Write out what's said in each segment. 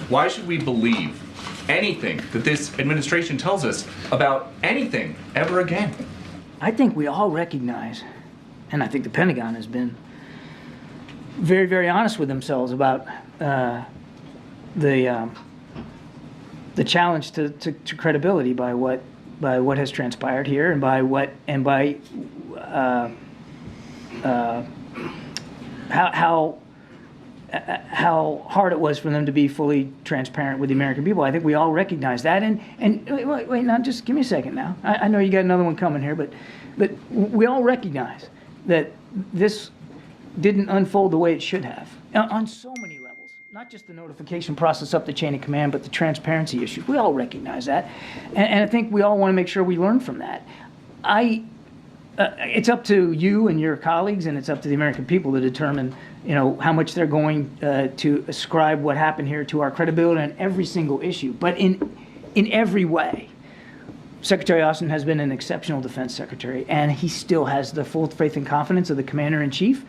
Why should we believe anything that this administration tells us about anything ever again? I think we all recognize, and I think the Pentagon has been very, very honest with themselves about the challenge to credibility by what has transpired here, and by how hard it was for them to be fully transparent with the American people. I think we all recognize that. And wait, now just give me a second now. I know you got another one coming here, but we all recognize that this didn't unfold the way it should have on so many levels. Not just the notification process up the chain of command, but the transparency issues. We all recognize that, and I think we all want to make sure we learn from that. It's up to you and your colleagues, and it's up to the American people to determine, how much they're going to ascribe what happened here to our credibility on every single issue. But in every way, Secretary Austin has been an exceptional defense secretary, and he still has the full faith and confidence of the commander-in-chief.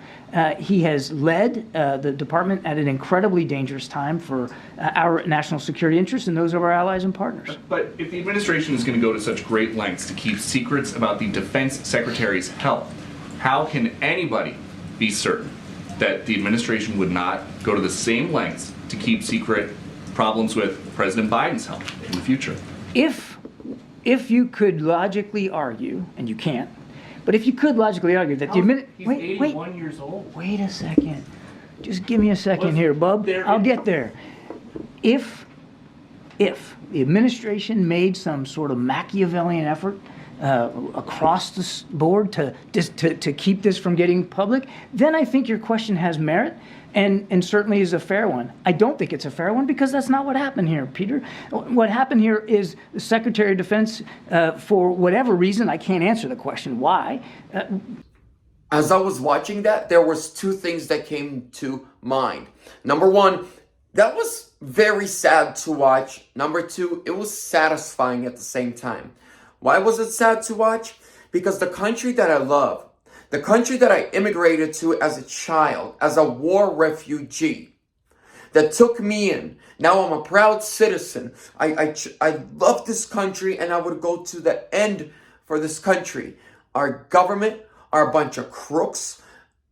He has led the department at an incredibly dangerous time for our national security interests and those of our allies and partners. But if the administration is going to go to such great lengths to keep secrets about the defense secretary's health, how can anybody be certain that the administration would not go to the same lengths to keep secret problems with President Biden's health in the future? If you could logically argue, and you can't, but if you could logically argue that He's 81 years old. Wait a second. Just give me a second here, bub. I'll get there. If the administration made some sort of Machiavellian effort across the board to keep this from getting public, then I think your question has merit and certainly is a fair one. I don't think it's a fair one because that's not what happened here, Peter. What happened here is the Secretary of Defense, for whatever reason, I can't answer the question why. As I was watching that, there was two things that came to mind. Number one, that was very sad to watch. Number two, it was satisfying at the same time. Why was it sad to watch? Because the country that I love, the country that I immigrated to as a child, as a war refugee, that took me in. Now I'm a proud citizen. I love this country, and I would go to the end for this country. Our government are a bunch of crooks,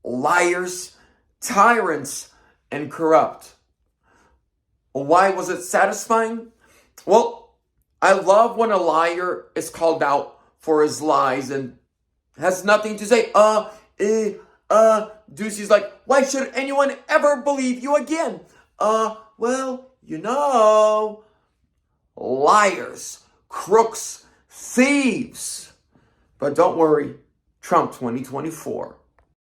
liars, tyrants, and corrupt. Why was it satisfying? Well, I love when a liar is called out for his lies and has nothing to say. Doocy's like, why should anyone ever believe you again? Well, liars, crooks, thieves. But don't worry, Trump 2024.